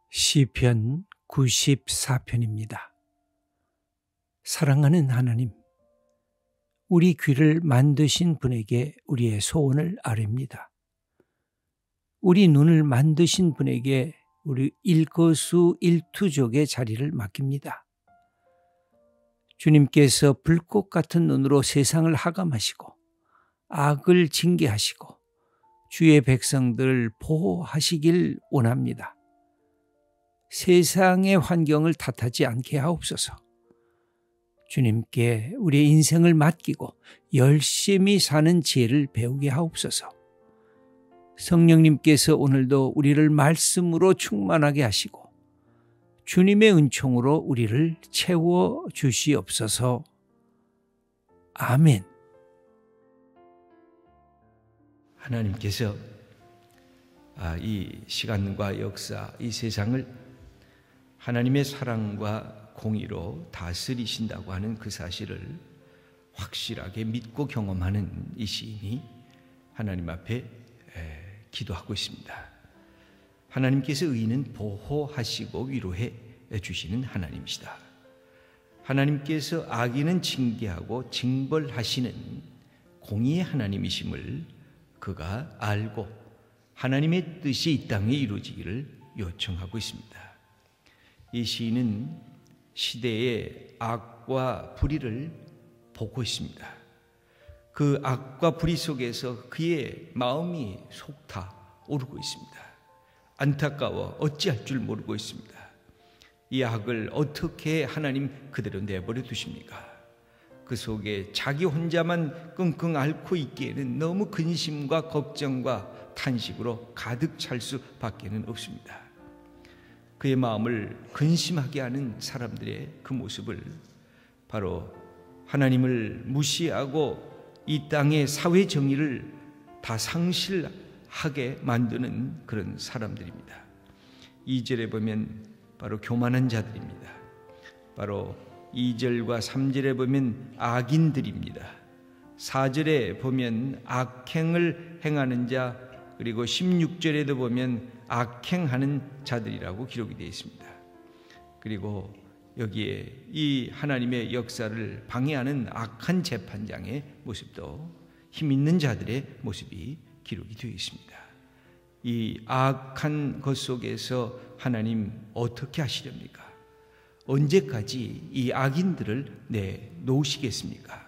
시편 94편입니다. 사랑하는 하나님, 우리 귀를 만드신 분에게 우리의 소원을 아뢰입니다. 우리 눈을 만드신 분에게 우리 일거수일투족의 자리를 맡깁니다. 주님께서 불꽃 같은 눈으로 세상을 하감하시고 악을 징계하시고 주의 백성들을 보호하시길 원합니다. 세상의 환경을 탓하지 않게 하옵소서. 주님께 우리의 인생을 맡기고 열심히 사는 지혜를 배우게 하옵소서. 성령님께서 오늘도 우리를 말씀으로 충만하게 하시고 주님의 은총으로 우리를 채워 주시옵소서. 아멘. 하나님께서 이 시간과 역사, 이 세상을 하나님의 사랑과 공의로 다스리신다고 하는 그 사실을 확실하게 믿고 경험하는 이 시인이 하나님 앞에 기도하고 있습니다. 하나님께서 의인은 보호하시고 위로해 주시는 하나님이시다. 하나님께서 악인은 징계하고 징벌하시는 공의의 하나님이심을 그가 알고 하나님의 뜻이 이 땅에 이루어지기를 요청하고 있습니다. 이 시인은 시대의 악과 불의를 보고 있습니다. 그 악과 불의 속에서 그의 마음이 속타 오르고 있습니다. 안타까워 어찌할 줄 모르고 있습니다. 이 악을 어떻게 하나님 그대로 내버려 두십니까? 그 속에 자기 혼자만 끙끙 앓고 있기에는 너무 근심과 걱정과 탄식으로 가득 찰 수밖에는 없습니다. 그의 마음을 근심하게 하는 사람들의 그 모습을 바로 하나님을 무시하고 이 땅의 사회 정의를 다 상실하게 만드는 그런 사람들입니다. 2절에 보면 바로 교만한 자들입니다. 바로 2절과 3절에 보면 악인들입니다. 4절에 보면 악행을 행하는 자, 그리고 16절에도 보면 악행하는 자들이라고 기록이 되어 있습니다. 그리고 여기에 이 하나님의 역사를 방해하는 악한 재판장의 모습도 힘 있는 자들의 모습이 기록이 되어 있습니다. 이 악한 것 속에서 하나님 어떻게 하시렵니까? 언제까지 이 악인들을 내놓으시겠습니까?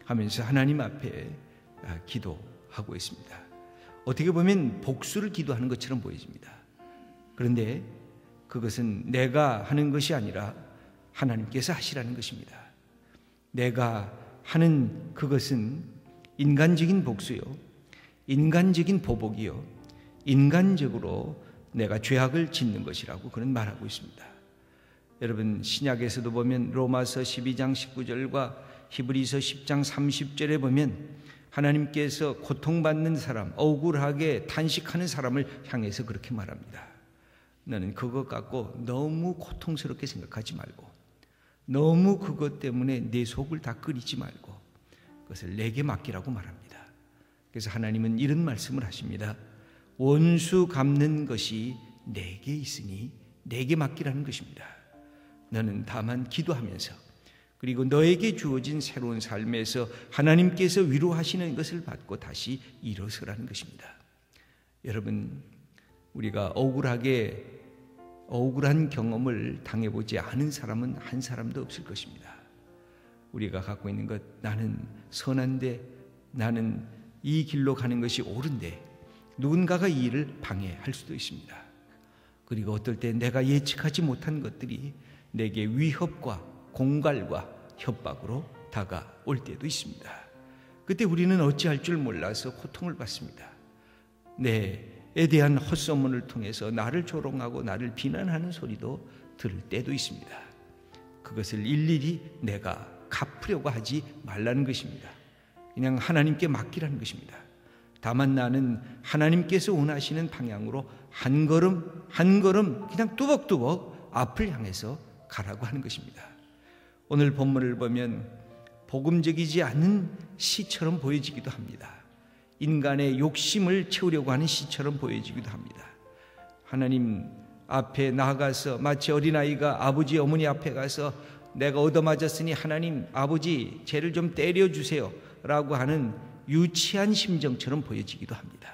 하면서 하나님 앞에 기도하고 있습니다. 어떻게 보면 복수를 기도하는 것처럼 보여집니다. 그런데 그것은 내가 하는 것이 아니라 하나님께서 하시라는 것입니다. 내가 하는 그것은 인간적인 복수요, 인간적인 보복이요, 인간적으로 내가 죄악을 짓는 것이라고 그는 말하고 있습니다. 여러분, 신약에서도 보면 로마서 12장 19절과 히브리서 10장 30절에 보면 하나님께서 고통받는 사람, 억울하게 탄식하는 사람을 향해서 그렇게 말합니다. 너는 그것 갖고 너무 고통스럽게 생각하지 말고, 너무 그것 때문에 내 속을 다 끓이지 말고 그것을 내게 맡기라고 말합니다. 그래서 하나님은 이런 말씀을 하십니다. 원수 갚는 것이 내게 있으니 내게 맡기라는 것입니다. 너는 다만 기도하면서, 그리고 너에게 주어진 새로운 삶에서 하나님께서 위로하시는 것을 받고 다시 일어서라는 것입니다. 여러분, 우리가 억울한 경험을 당해보지 않은 사람은 한 사람도 없을 것입니다. 우리가 갖고 있는 것, 나는 선한데, 나는 이 길로 가는 것이 옳은데 누군가가 이 일을 방해할 수도 있습니다. 그리고 어떨 때 내가 예측하지 못한 것들이 내게 위협과 공갈과 협박으로 다가올 때도 있습니다. 그때 우리는 어찌할 줄 몰라서 고통을 받습니다. 내에 대한 헛소문을 통해서 나를 조롱하고 나를 비난하는 소리도 들을 때도 있습니다. 그것을 일일이 내가 갚으려고 하지 말라는 것입니다. 그냥 하나님께 맡기라는 것입니다. 다만 나는 하나님께서 원하시는 방향으로 한 걸음 한 걸음 그냥 뚜벅뚜벅 앞을 향해서 가라고 하는 것입니다. 오늘 본문을 보면 복음적이지 않은 시처럼 보여지기도 합니다. 인간의 욕심을 채우려고 하는 시처럼 보여지기도 합니다. 하나님 앞에 나가서 마치 어린아이가 아버지 어머니 앞에 가서 내가 얻어맞았으니 하나님 아버지 죄를 좀 때려주세요 라고 하는 유치한 심정처럼 보여지기도 합니다.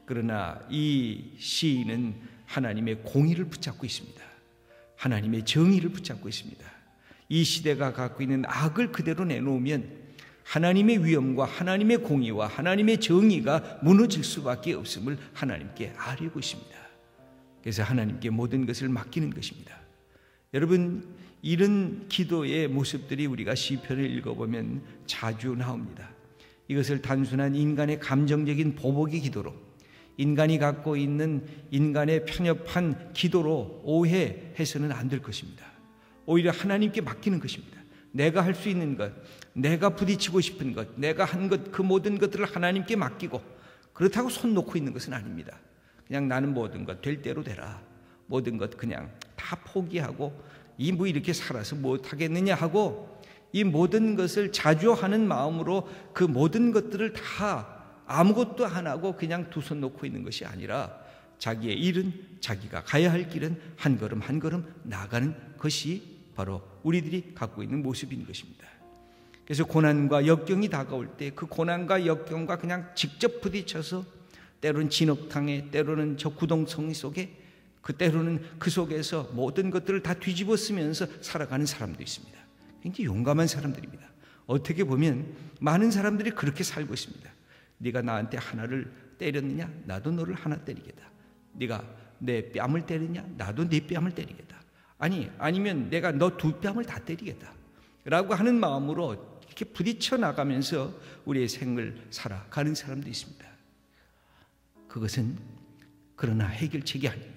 그러나 이 시인은 하나님의 공의를 붙잡고 있습니다. 하나님의 정의를 붙잡고 있습니다. 이 시대가 갖고 있는 악을 그대로 내놓으면 하나님의 위엄과 하나님의 공의와 하나님의 정의가 무너질 수밖에 없음을 하나님께 아뢰고 있습니다. 그래서 하나님께 모든 것을 맡기는 것입니다. 여러분, 이런 기도의 모습들이 우리가 시편을 읽어보면 자주 나옵니다. 이것을 단순한 인간의 감정적인 보복의 기도로, 인간이 갖고 있는 인간의 편협한 기도로 오해해서는 안 될 것입니다. 오히려 하나님께 맡기는 것입니다. 내가 할 수 있는 것, 내가 부딪히고 싶은 것, 내가 한 것, 그 모든 것들을 하나님께 맡기고, 그렇다고 손 놓고 있는 것은 아닙니다. 그냥 나는 모든 것 될 대로 되라, 모든 것 그냥 다 포기하고 이 뭐 이렇게 살아서 못하겠느냐 하고 이 모든 것을 자조하는 마음으로 그 모든 것들을 다 아무것도 안 하고 그냥 두 손 놓고 있는 것이 아니라 자기의 일은, 자기가 가야 할 길은 한 걸음 한 걸음 나아가는 것이 바로 우리들이 갖고 있는 모습인 것입니다. 그래서 고난과 역경이 다가올 때 그 고난과 역경과 그냥 직접 부딪혀서 때로는 진흙탕에, 때로는 저 구덩텅이 속에, 때로는 그 속에서 모든 것들을 다 뒤집어 쓰면서 살아가는 사람도 있습니다. 굉장히 용감한 사람들입니다. 어떻게 보면 많은 사람들이 그렇게 살고 있습니다. 네가 나한테 하나를 때렸느냐? 나도 너를 하나 때리겠다. 네가 내 뺨을 때리냐? 나도 네 뺨을 때리겠다. 아니면 내가 너 두 뺨을 다 때리겠다 라고 하는 마음으로 이렇게 부딪혀 나가면서 우리의 생을 살아가는 사람도 있습니다. 그것은 그러나 해결책이 아닙니다.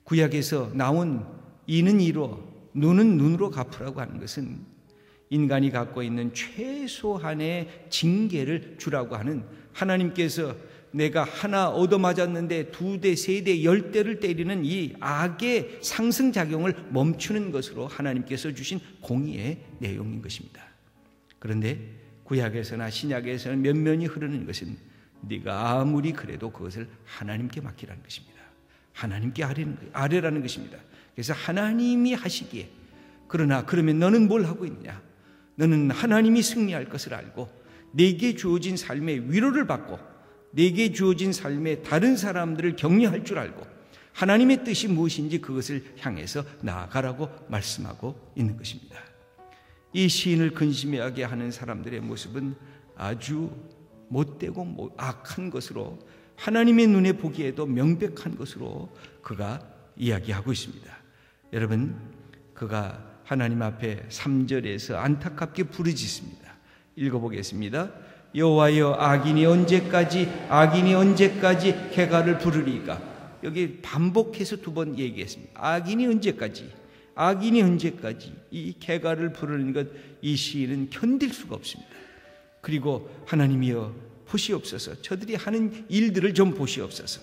구약에서 나온 이는 이로 눈은 눈으로 갚으라고 하는 것은 인간이 갖고 있는 최소한의 징계를 주라고 하는, 하나님께서 내가 하나 얻어맞았는데 2대, 3대, 10대를 때리는 이 악의 상승작용을 멈추는 것으로 하나님께서 주신 공의의 내용인 것입니다. 그런데 구약에서나 신약에서는 면면이 흐르는 것은 네가 아무리 그래도 그것을 하나님께 맡기라는 것입니다. 하나님께 아뢰라는 것입니다. 그래서 하나님이 하시기에, 그러나 그러면 너는 뭘 하고 있느냐? 너는 하나님이 승리할 것을 알고 내게 주어진 삶의 위로를 받고 내게 주어진 삶에 다른 사람들을 격려할 줄 알고 하나님의 뜻이 무엇인지 그것을 향해서 나아가라고 말씀하고 있는 것입니다. 이 시인을 근심하게 하는 사람들의 모습은 아주 못되고 악한 것으로, 하나님의 눈에 보기에도 명백한 것으로 그가 이야기하고 있습니다. 여러분, 그가 하나님 앞에 3절에서 안타깝게 부르짖습니다. 읽어보겠습니다. 여호와여, 악인이 언제까지 쾌가를 부르리까? 여기 반복해서 2번 얘기했습니다. 악인이 언제까지 이 쾌가를 부르는 것, 이 시인은 견딜 수가 없습니다. 그리고 하나님이여 보시옵소서, 저들이 하는 일들을 좀 보시옵소서.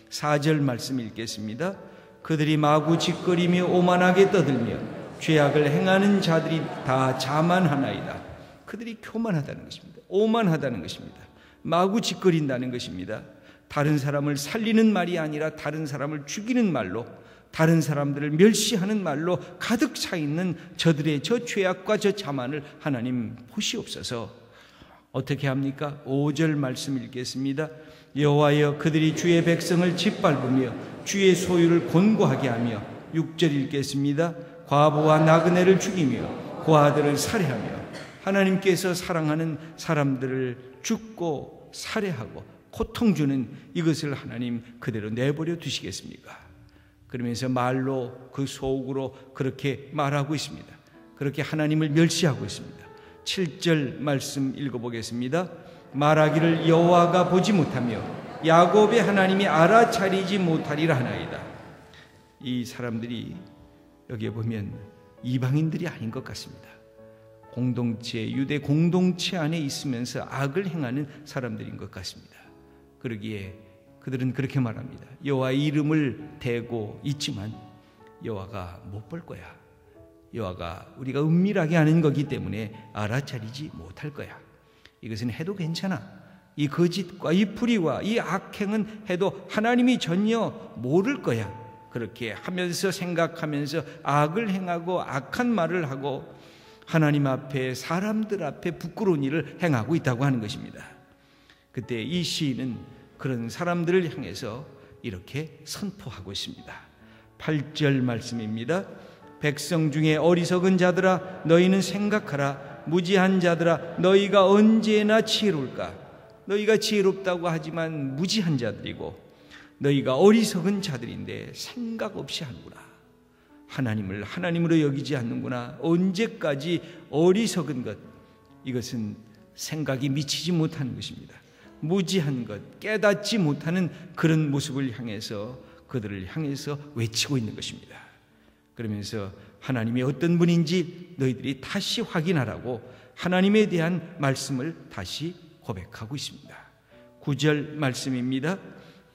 4절 말씀 읽겠습니다. 그들이 마구 짓거리며 오만하게 떠들며 죄악을 행하는 자들이 다 자만하나이다. 그들이 교만하다는 것입니다. 오만하다는 것입니다. 마구 짓거린다는 것입니다. 다른 사람을 살리는 말이 아니라 다른 사람을 죽이는 말로, 다른 사람들을 멸시하는 말로 가득 차 있는 저들의 저 죄악과 저 자만을 하나님 보시옵소서. 어떻게 합니까? 5절 말씀 읽겠습니다. 여호와여, 그들이 주의 백성을 짓밟으며 주의 소유를 곤고하게 하며. 6절 읽겠습니다. 과부와 나그네를 죽이며 고아들을 살해하며. 하나님께서 사랑하는 사람들을 죽고 살해하고 고통 주는 이것을 하나님 그대로 내버려 두시겠습니까? 그러면서 말로, 그 속으로 그렇게 말하고 있습니다. 그렇게 하나님을 멸시하고 있습니다. 7절 말씀 읽어보겠습니다. 말하기를 여호와가 보지 못하며 야곱의 하나님이 알아차리지 못하리라 하나이다. 이 사람들이 여기에 보면 이방인들이 아닌 것 같습니다. 유대 공동체 안에 있으면서 악을 행하는 사람들인 것 같습니다. 그러기에 그들은 그렇게 말합니다. 여호와의 이름을 대고 있지만 여호와가 못 볼 거야. 여호와가 우리가 은밀하게 하는 거기 때문에 알아차리지 못할 거야. 이것은 해도 괜찮아. 이 거짓과 이 불의와 이 악행은 해도 하나님이 전혀 모를 거야. 그렇게 하면서 생각하면서 악을 행하고 악한 말을 하고 하나님 앞에 사람들 앞에 부끄러운 일을 행하고 있다고 하는 것입니다. 그때 이 시인은 그런 사람들을 향해서 이렇게 선포하고 있습니다. 8절 말씀입니다. 백성 중에 어리석은 자들아 너희는 생각하라. 무지한 자들아 너희가 언제나 지혜로울까. 너희가 지혜롭다고 하지만 무지한 자들이고 너희가 어리석은 자들인데 생각 없이 하는구나. 하나님을 하나님으로 여기지 않는구나. 언제까지 어리석은 것, 이것은 생각이 미치지 못하는 것입니다. 무지한 것, 깨닫지 못하는 그런 모습을 향해서 그들을 향해서 외치고 있는 것입니다. 그러면서 하나님이 어떤 분인지 너희들이 다시 확인하라고 하나님에 대한 말씀을 다시 고백하고 있습니다. 9절 말씀입니다.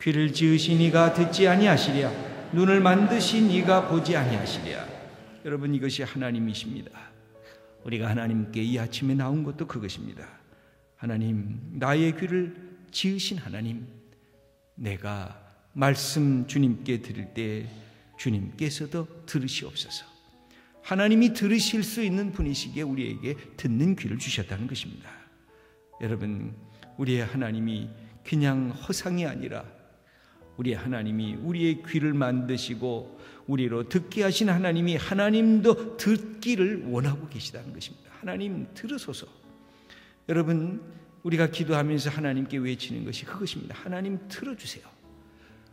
귀를 지으신 이가 듣지 아니하시랴. 눈을 만드신 이가 보지 아니하시랴. 여러분, 이것이 하나님이십니다. 우리가 하나님께 이 아침에 나온 것도 그것입니다. 하나님, 나의 귀를 지으신 하나님, 내가 말씀 주님께 드릴 때 주님께서도 들으시옵소서. 하나님이 들으실 수 있는 분이시기에 우리에게 듣는 귀를 주셨다는 것입니다. 여러분, 우리의 하나님이 그냥 허상이 아니라 우리의 하나님이 우리의 귀를 만드시고 우리로 듣게 하신 하나님이 하나님도 듣기를 원하고 계시다는 것입니다. 하나님 들으소서. 여러분, 우리가 기도하면서 하나님께 외치는 것이 그것입니다. 하나님 들어주세요.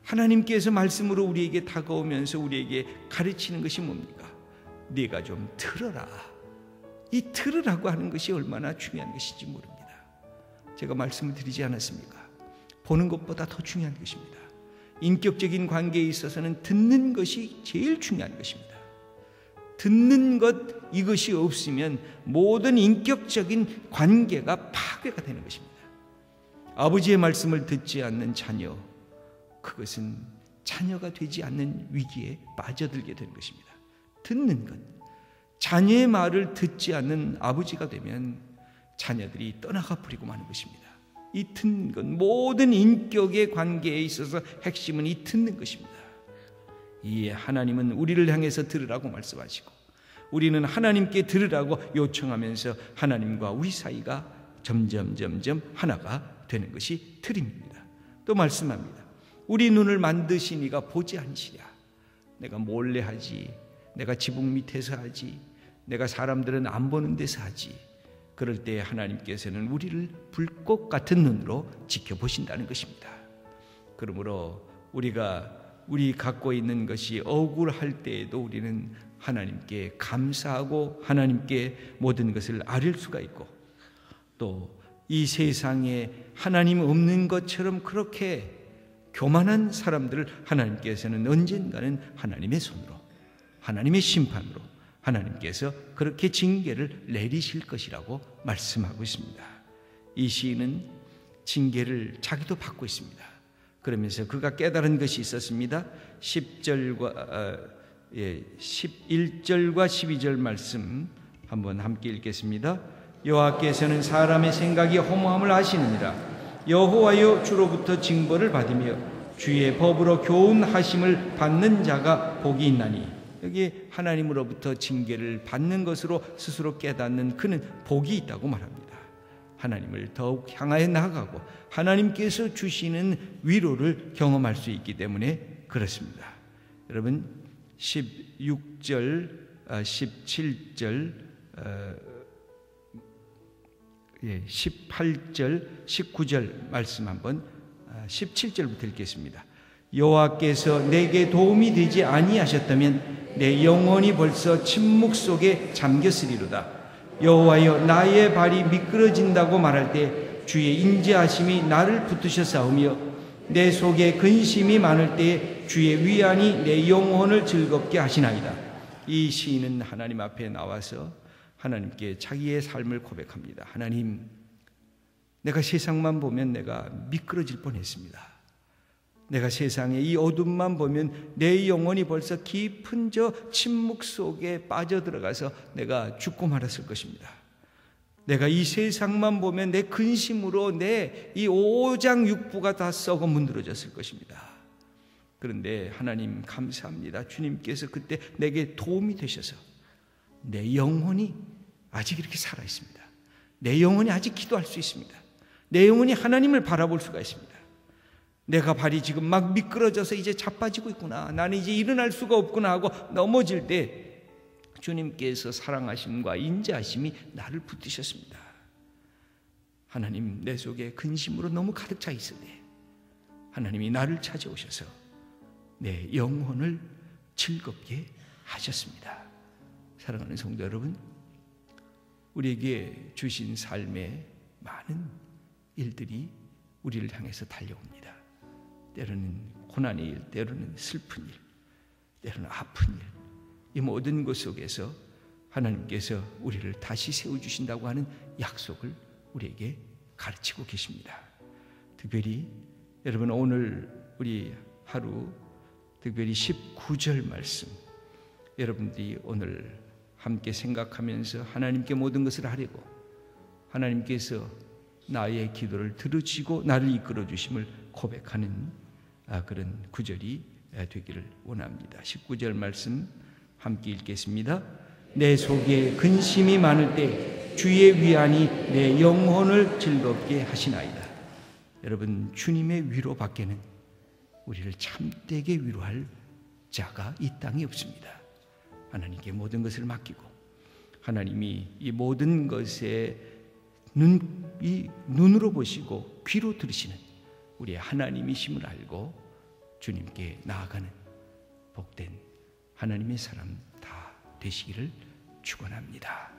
하나님께서 말씀으로 우리에게 다가오면서 우리에게 가르치는 것이 뭡니까? 네가 좀 들어라. 이 들으라고 하는 것이 얼마나 중요한 것인지 모릅니다. 제가 말씀을 드리지 않았습니까? 보는 것보다 더 중요한 것입니다. 인격적인 관계에 있어서는 듣는 것이 제일 중요한 것입니다. 듣는 것, 이것이 없으면 모든 인격적인 관계가 파괴가 되는 것입니다. 아버지의 말씀을 듣지 않는 자녀, 그것은 자녀가 되지 않는 위기에 빠져들게 되는 것입니다. 듣는 것, 자녀의 말을 듣지 않는 아버지가 되면 자녀들이 떠나가 버리고 마는 것입니다. 이 듣는 것, 모든 인격의 관계에 있어서 핵심은 이 듣는 것입니다. 이 하나님은 우리를 향해서 들으라고 말씀하시고 우리는 하나님께 들으라고 요청하면서 하나님과 우리 사이가 점점 하나가 되는 것이 틀입니다. 또 말씀합니다. 우리 눈을 만드신 이가 보지 않으시랴. 내가 몰래 하지, 내가 지붕 밑에서 하지, 내가 사람들은 안 보는 데서 하지. 그럴 때 하나님께서는 우리를 불꽃 같은 눈으로 지켜보신다는 것입니다. 그러므로 우리 갖고 있는 것이 억울할 때에도 우리는 하나님께 감사하고 하나님께 모든 것을 아릴 수가 있고, 또 이 세상에 하나님 없는 것처럼 그렇게 교만한 사람들을 하나님께서는 언젠가는 하나님의 손으로, 하나님의 심판으로 하나님께서 그렇게 징계를 내리실 것이라고 말씀하고 있습니다. 이 시인은 징계를 자기도 받고 있습니다. 그러면서 그가 깨달은 것이 있었습니다. 11절과 12절 말씀 한번 함께 읽겠습니다. 여호와께서는 사람의 생각이 허무함을 아시느니라. 여호와여, 주로부터 징벌을 받으며 주의 법으로 교훈하심을 받는 자가 복이 있나니. 여기 하나님으로부터 징계를 받는 것으로 스스로 깨닫는 그는 복이 있다고 말합니다. 하나님을 더욱 향하여 나아가고 하나님께서 주시는 위로를 경험할 수 있기 때문에 그렇습니다. 여러분, 16절, 17절, 18절, 19절 말씀 한번 17절부터 읽겠습니다. 여호와께서 내게 도움이 되지 아니하셨다면 내 영혼이 벌써 침묵 속에 잠겼으리로다. 여호와여, 나의 발이 미끄러진다고 말할 때 주의 인자하심이 나를 붙드셔 싸우며 내 속에 근심이 많을 때 주의 위안이 내 영혼을 즐겁게 하시나이다. 이 시인은 하나님 앞에 나와서 하나님께 자기의 삶을 고백합니다. 하나님, 내가 세상만 보면 내가 미끄러질 뻔했습니다. 내가 세상의 이 어둠만 보면 내 영혼이 벌써 깊은 저 침묵 속에 빠져들어가서 내가 죽고 말았을 것입니다. 내가 이 세상만 보면 내 근심으로 내 이 오장육부가 다 썩어 문드러졌을 것입니다. 그런데 하나님 감사합니다. 주님께서 그때 내게 도움이 되셔서 내 영혼이 아직 이렇게 살아 있습니다. 내 영혼이 아직 기도할 수 있습니다. 내 영혼이 하나님을 바라볼 수가 있습니다. 내가 발이 지금 막 미끄러져서 이제 자빠지고 있구나, 나는 이제 일어날 수가 없구나 하고 넘어질 때 주님께서 사랑하심과 인자하심이 나를 붙드셨습니다. 하나님, 내 속에 근심으로 너무 가득 차 있을 때 하나님이 나를 찾아오셔서 내 영혼을 즐겁게 하셨습니다. 사랑하는 성도 여러분, 우리에게 주신 삶의 많은 일들이 우리를 향해서 달려옵니다. 때로는 고난의 일, 때로는 슬픈 일, 때로는 아픈 일, 이 모든 것 속에서 하나님께서 우리를 다시 세워주신다고 하는 약속을 우리에게 가르치고 계십니다. 특별히 여러분, 오늘 우리 하루 특별히 19절 말씀, 여러분들이 오늘 함께 생각하면서 하나님께 모든 것을 하려고 하나님께서 나의 기도를 들으시고 나를 이끌어 주심을 고백하는 그런 구절이 되기를 원합니다. 19절 말씀 함께 읽겠습니다. 내 속에 근심이 많을 때 주의 위안이 내 영혼을 즐겁게 하시나이다. 여러분, 주님의 위로 밖에는 우리를 참되게 위로할 자가 이 땅에 없습니다. 하나님께 모든 것을 맡기고 하나님이 이 모든 것에 눈으로 보시고 귀로 들으시는 우리의 하나님이심을 알고 주님께 나아가는 복된 하나님의 사람 다 되시기를 축원합니다.